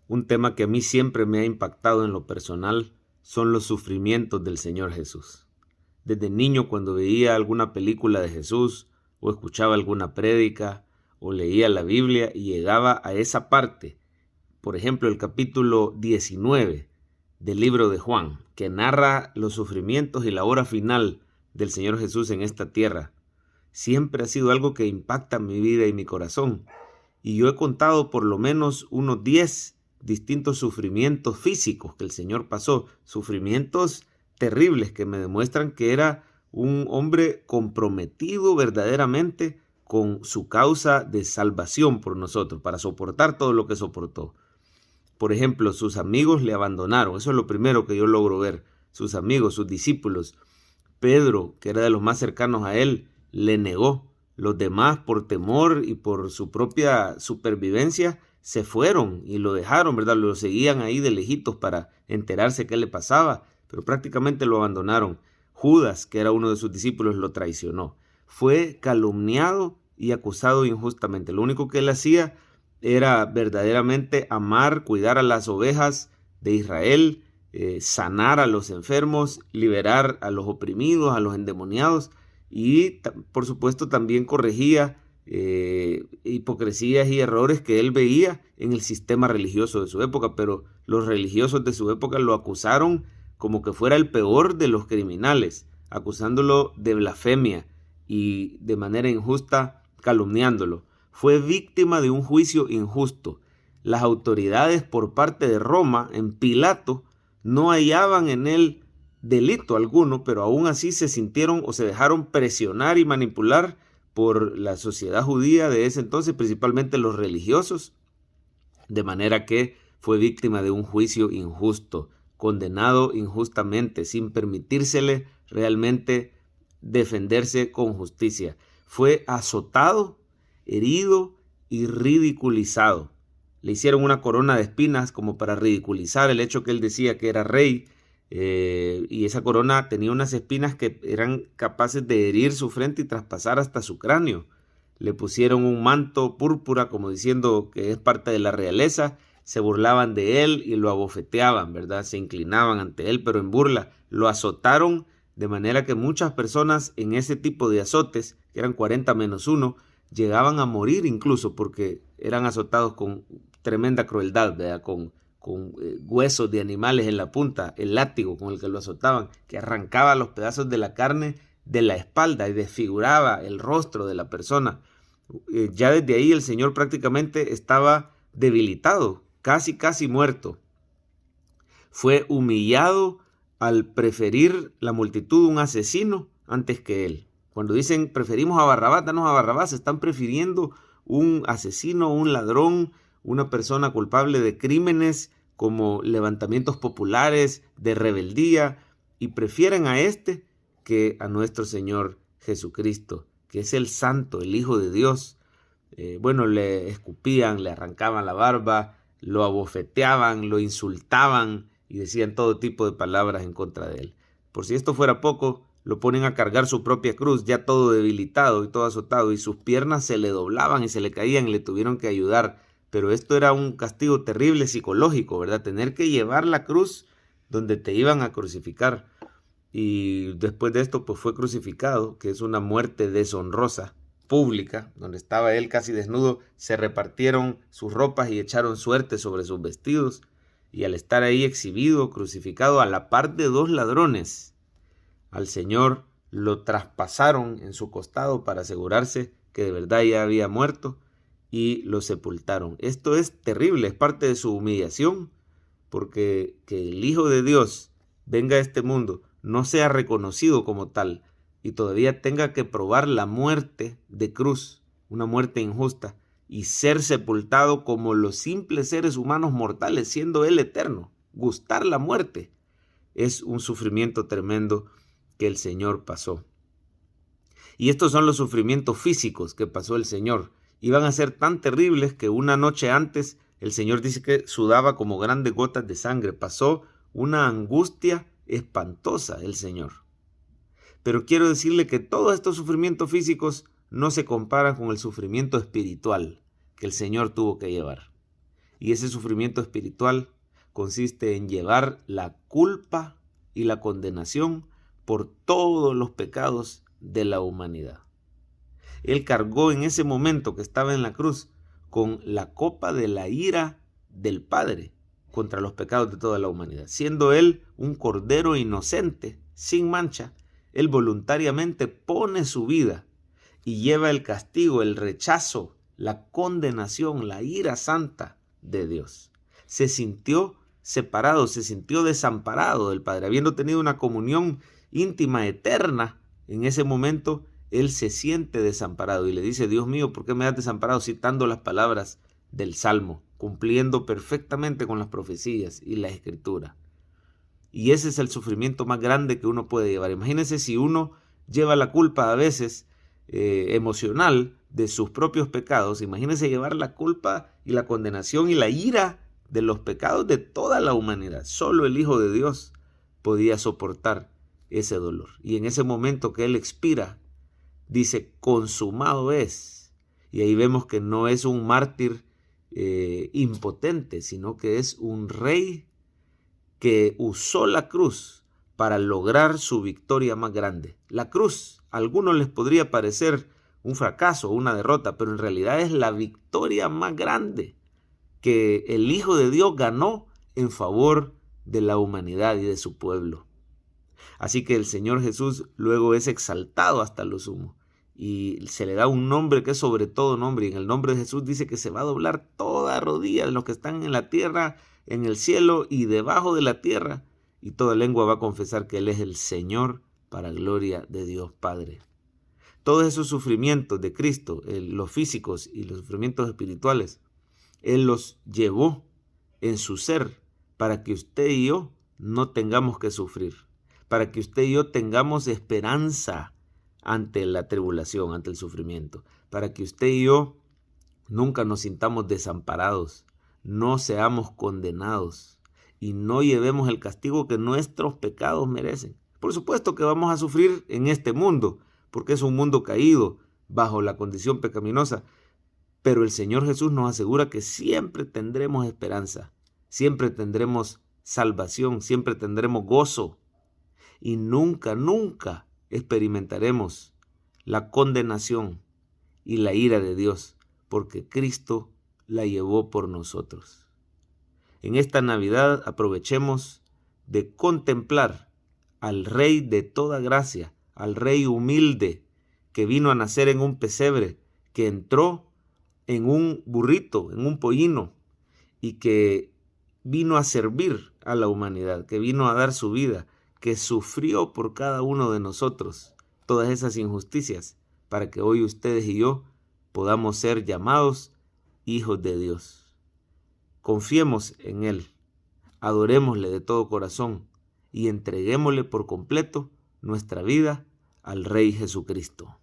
Un tema que a mí siempre me ha impactado en lo personal son los sufrimientos del Señor Jesús. Desde niño, cuando veía alguna película de Jesús o escuchaba alguna prédica o leía la Biblia y llegaba a esa parte, por ejemplo el capítulo 19 del libro de Juan, que narra los sufrimientos y la hora final del Señor Jesús en esta tierra, siempre ha sido algo que impacta mi vida y mi corazón. Y yo he contado por lo menos unos 10 distintos sufrimientos físicos que el Señor pasó, sufrimientos terribles que me demuestran que era un hombre comprometido verdaderamente con su causa de salvación por nosotros, para soportar todo lo que soportó. Por ejemplo, sus amigos le abandonaron, eso es lo primero que yo logro ver, sus amigos, sus discípulos. Pedro, que era de los más cercanos a él, le negó. Los demás, por temor y por su propia supervivencia, se fueron y lo dejaron, ¿verdad? Lo seguían ahí de lejitos para enterarse qué le pasaba, pero prácticamente lo abandonaron. Judas, que era uno de sus discípulos, lo traicionó. Fue calumniado y acusado injustamente. Lo único que él hacía era verdaderamente amar, cuidar a las ovejas de Israel, sanar a los enfermos, liberar a los oprimidos, a los endemoniados, y por supuesto también corregía hipocresías y errores que él veía en el sistema religioso de su época, pero los religiosos de su época lo acusaron como que fuera el peor de los criminales, acusándolo de blasfemia y de manera injusta calumniándolo. Fue víctima de un juicio injusto. Las autoridades por parte de Roma, en Pilato, no hallaban en él delito alguno, pero aún así se sintieron o se dejaron presionar y manipular por la sociedad judía de ese entonces, principalmente los religiosos, de manera que fue víctima de un juicio injusto, condenado injustamente, sin permitírsele realmente defenderse con justicia. Fue azotado, herido y ridiculizado. Le hicieron una corona de espinas como para ridiculizar el hecho que él decía que era rey, y esa corona tenía unas espinas que eran capaces de herir su frente y traspasar hasta su cráneo. Le pusieron un manto púrpura como diciendo que es parte de la realeza. Se burlaban de él y lo abofeteaban, ¿verdad? Se inclinaban ante él, pero en burla. Lo azotaron de manera que muchas personas en ese tipo de azotes, que eran 40 menos 1, llegaban a morir incluso porque eran azotados con tremenda crueldad, ¿verdad? Con huesos de animales en la punta, el látigo con el que lo azotaban, que arrancaba los pedazos de la carne de la espalda y desfiguraba el rostro de la persona. Ya desde ahí el Señor prácticamente estaba debilitado, casi muerto. Fue humillado al preferir la multitud un asesino antes que él. Cuando dicen preferimos a Barrabás, danos a Barrabás, están prefiriendo un asesino, un ladrón, una persona culpable de crímenes como levantamientos populares, de rebeldía, y prefieren a este que a nuestro Señor Jesucristo, que es el Santo, el Hijo de Dios. Le escupían, le arrancaban la barba, lo abofeteaban, lo insultaban y decían todo tipo de palabras en contra de él. Por si esto fuera poco, lo ponen a cargar su propia cruz, ya todo debilitado y todo azotado, y sus piernas se le doblaban y se le caían y le tuvieron que ayudar. Pero esto era un castigo terrible psicológico, ¿verdad? Tener que llevar la cruz donde te iban a crucificar. Y después de esto, pues fue crucificado, que es una muerte deshonrosa, pública, donde estaba él casi desnudo, se repartieron sus ropas y echaron suerte sobre sus vestidos. Y al estar ahí exhibido, crucificado a la par de 2 ladrones, al Señor lo traspasaron en su costado para asegurarse que de verdad ya había muerto, y lo sepultaron. Esto es terrible, es parte de su humillación, porque que el Hijo de Dios venga a este mundo, no sea reconocido como tal y todavía tenga que probar la muerte de cruz, una muerte injusta, y ser sepultado como los simples seres humanos mortales, siendo Él eterno, gustar la muerte, es un sufrimiento tremendo que el Señor pasó. Y estos son los sufrimientos físicos que pasó el Señor. Iban a ser tan terribles que una noche antes el Señor dice que sudaba como grandes gotas de sangre. Pasó una angustia espantosa el Señor. Pero quiero decirle que todos estos sufrimientos físicos no se comparan con el sufrimiento espiritual que el Señor tuvo que llevar. Y ese sufrimiento espiritual consiste en llevar la culpa y la condenación por todos los pecados de la humanidad. Él cargó en ese momento que estaba en la cruz con la copa de la ira del Padre contra los pecados de toda la humanidad. Siendo él un cordero inocente, sin mancha, él voluntariamente pone su vida y lleva el castigo, el rechazo, la condenación, la ira santa de Dios. Se sintió separado, se sintió desamparado del Padre. Habiendo tenido una comunión íntima, eterna, en ese momento él se siente desamparado y le dice: Dios mío, ¿por qué me has desamparado? Citando las palabras del Salmo, cumpliendo perfectamente con las profecías y la Escritura. Y ese es el sufrimiento más grande que uno puede llevar. Imagínense si uno lleva la culpa a veces emocional de sus propios pecados. Imagínense llevar la culpa y la condenación y la ira de los pecados de toda la humanidad. Solo el Hijo de Dios podía soportar ese dolor. Y en ese momento que él expira, dice: consumado es. Y ahí vemos que no es un mártir impotente, sino que es un rey que usó la cruz para lograr su victoria más grande. La cruz a algunos les podría parecer un fracaso o una derrota, pero en realidad es la victoria más grande que el Hijo de Dios ganó en favor de la humanidad y de su pueblo. Así que el Señor Jesús luego es exaltado hasta lo sumo y se le da un nombre que es sobre todo nombre, y en el nombre de Jesús dice que se va a doblar toda rodilla de los que están en la tierra, en el cielo y debajo de la tierra, y toda lengua va a confesar que Él es el Señor, para gloria de Dios Padre. Todos esos sufrimientos de Cristo, los físicos y los sufrimientos espirituales, Él los llevó en su ser para que usted y yo no tengamos que sufrir, para que usted y yo tengamos esperanza ante la tribulación, ante el sufrimiento, para que usted y yo nunca nos sintamos desamparados, no seamos condenados y no llevemos el castigo que nuestros pecados merecen. Por supuesto que vamos a sufrir en este mundo, porque es un mundo caído bajo la condición pecaminosa, pero el Señor Jesús nos asegura que siempre tendremos esperanza, siempre tendremos salvación, siempre tendremos gozo y nunca, nunca experimentaremos la condenación y la ira de Dios, porque Cristo la llevó por nosotros. En esta Navidad aprovechemos de contemplar al Rey de toda gracia, al Rey humilde que vino a nacer en un pesebre, que entró en un burrito, en un pollino, y que vino a servir a la humanidad, que vino a dar su vida, que sufrió por cada uno de nosotros todas esas injusticias, para que hoy ustedes y yo podamos ser llamados hijos de Dios. Confiemos en Él, adorémosle de todo corazón y entreguémosle por completo nuestra vida al Rey Jesucristo.